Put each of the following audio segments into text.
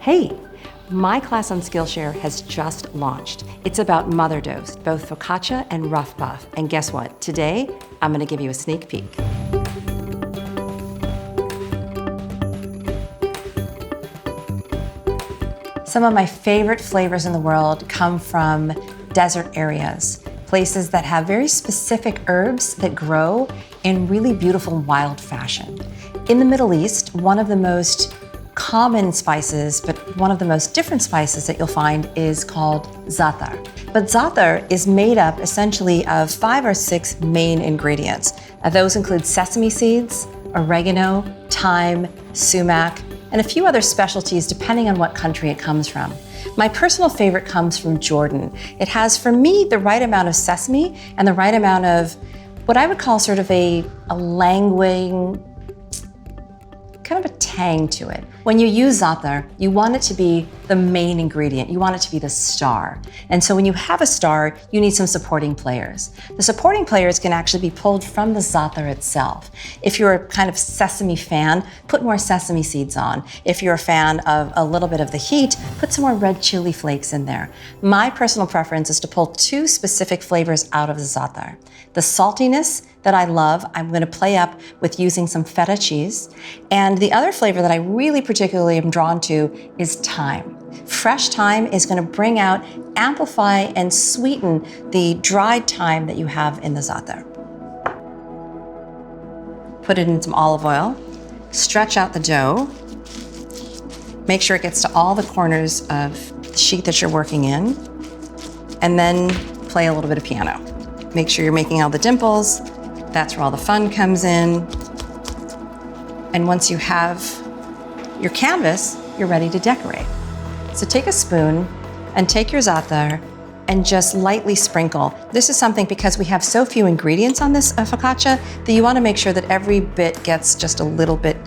Hey, my class on Skillshare has just launched. It's about mother doughs, both focaccia and rough puff. And guess what? Today, I'm gonna give you a sneak peek. Some of my favorite flavors in the world come from desert areas, places that have very specific herbs that grow in really beautiful wild fashion. In the Middle East, one of the most common spices, but one of the most different spices that you'll find is called za'atar. But za'atar is made up essentially of 5 or 6 main ingredients. Those include sesame seeds, oregano, thyme, sumac, and a few other specialties depending on what country it comes from. My personal favorite comes from Jordan. It has, for me, the right amount of sesame and the right amount of what I would call sort of a languing, kind of a tang to it. When you use za'atar, you want it to be the main ingredient. You want it to be the star. And so when you have a star, you need some supporting players. The supporting players can actually be pulled from the za'atar itself. If you're a kind of sesame fan, put more sesame seeds on. If you're a fan of a little bit of the heat, put some more red chili flakes in there. My personal preference is to pull 2 specific flavors out of the za'atar. The saltiness that I love, I'm gonna play up with using some feta cheese. And the other flavor that I really particularly am drawn to is thyme. Fresh thyme is gonna bring out, amplify, and sweeten the dried thyme that you have in the za'atar. Put it in some olive oil, stretch out the dough, make sure it gets to all the corners of the sheet that you're working in, and then play a little bit of piano. Make sure you're making all the dimples. That's where all the fun comes in. And once you have your canvas, you're ready to decorate. So take a spoon and take your za'atar and just lightly sprinkle. This is something, because we have so few ingredients on this focaccia, that you wanna make sure that every bit gets just a little bit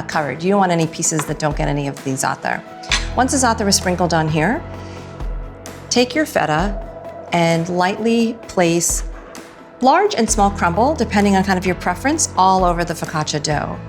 covered. You don't want any pieces that don't get any of the za'atar. Once the za'atar is sprinkled on here, take your feta and lightly place large and small crumble, depending on kind of your preference, all over the focaccia dough.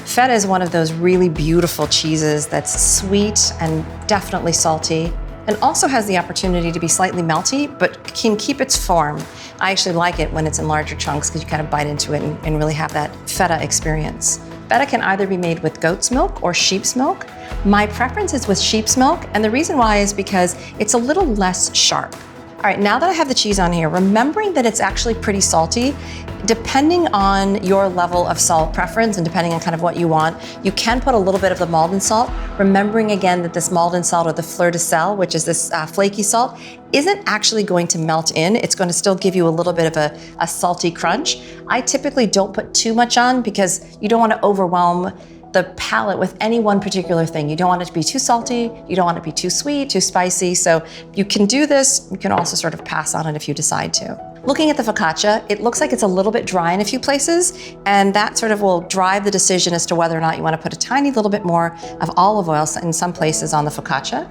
Feta is one of those really beautiful cheeses that's sweet and definitely salty, and also has the opportunity to be slightly melty, but can keep its form. I actually like it when it's in larger chunks because you kind of bite into it and really have that feta experience. Feta can either be made with goat's milk or sheep's milk. My preference is with sheep's milk, and the reason why is because it's a little less sharp. All right, now that I have the cheese on here, remembering that it's actually pretty salty, depending on your level of salt preference and depending on kind of what you want, you can put a little bit of the Maldon salt, remembering again that this Maldon salt, or the fleur de sel, which is this flaky salt, isn't actually going to melt in. It's going to still give you a little bit of a salty crunch. I typically don't put too much on because you don't want to overwhelm the palate with any one particular thing. You don't want it to be too salty, you don't want it to be too sweet, too spicy, so you can do this. You can also sort of pass on it if you decide to. Looking at the focaccia, it looks like it's a little bit dry in a few places, and that sort of will drive the decision as to whether or not you want to put a tiny little bit more of olive oil in some places on the focaccia.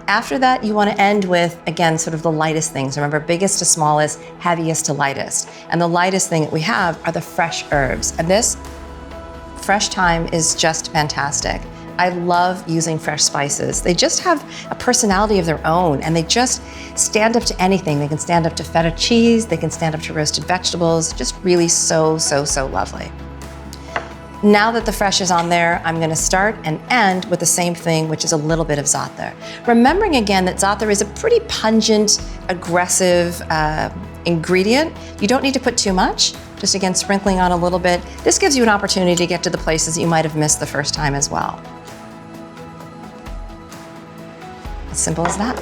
After that, you want to end with, again, sort of the lightest things. Remember, biggest to smallest, heaviest to lightest. And the lightest thing that we have are the fresh herbs. And this fresh thyme is just fantastic. I love using fresh spices. They just have a personality of their own, and they just stand up to anything. They can stand up to feta cheese, they can stand up to roasted vegetables, just really so lovely. Now that the fresh is on there, I'm gonna start and end with the same thing, which is a little bit of za'atar. Remembering again that za'atar is a pretty pungent, aggressive ingredient. You don't need to put too much. Just again, sprinkling on a little bit. This gives you an opportunity to get to the places that you might have missed the first time as well. As simple as that.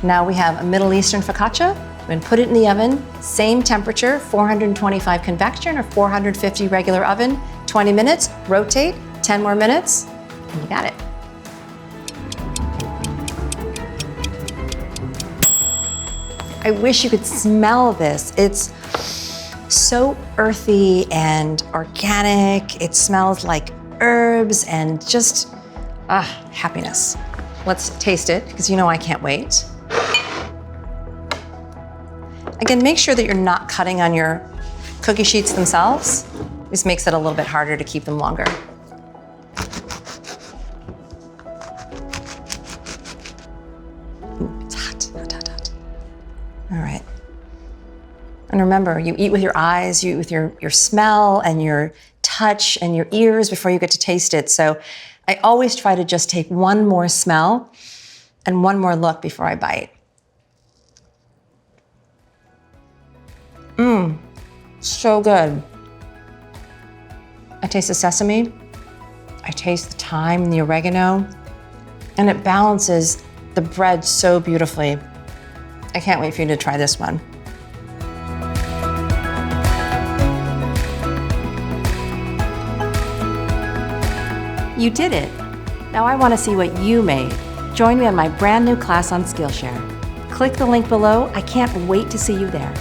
Now we have a Middle Eastern focaccia. We're gonna put it in the oven, same temperature, 425 convection or 450 regular oven, 20 minutes, rotate, 10 more minutes, and you got it. I wish you could smell this. It's so earthy and organic. It smells like herbs and just, happiness. Let's taste it, because you know I can't wait. Again, make sure that you're not cutting on your cookie sheets themselves. This makes it a little bit harder to keep them longer. And remember, you eat with your eyes, you eat with your smell and your touch and your ears before you get to taste it. So I always try to just take one more smell and one more look before I bite. So good. I taste the sesame, I taste the thyme and the oregano, and it balances the bread so beautifully. I can't wait for you to try this one. You did it. Now I want to see what you made. Join me on my brand new class on Skillshare. Click the link below. I can't wait to see you there.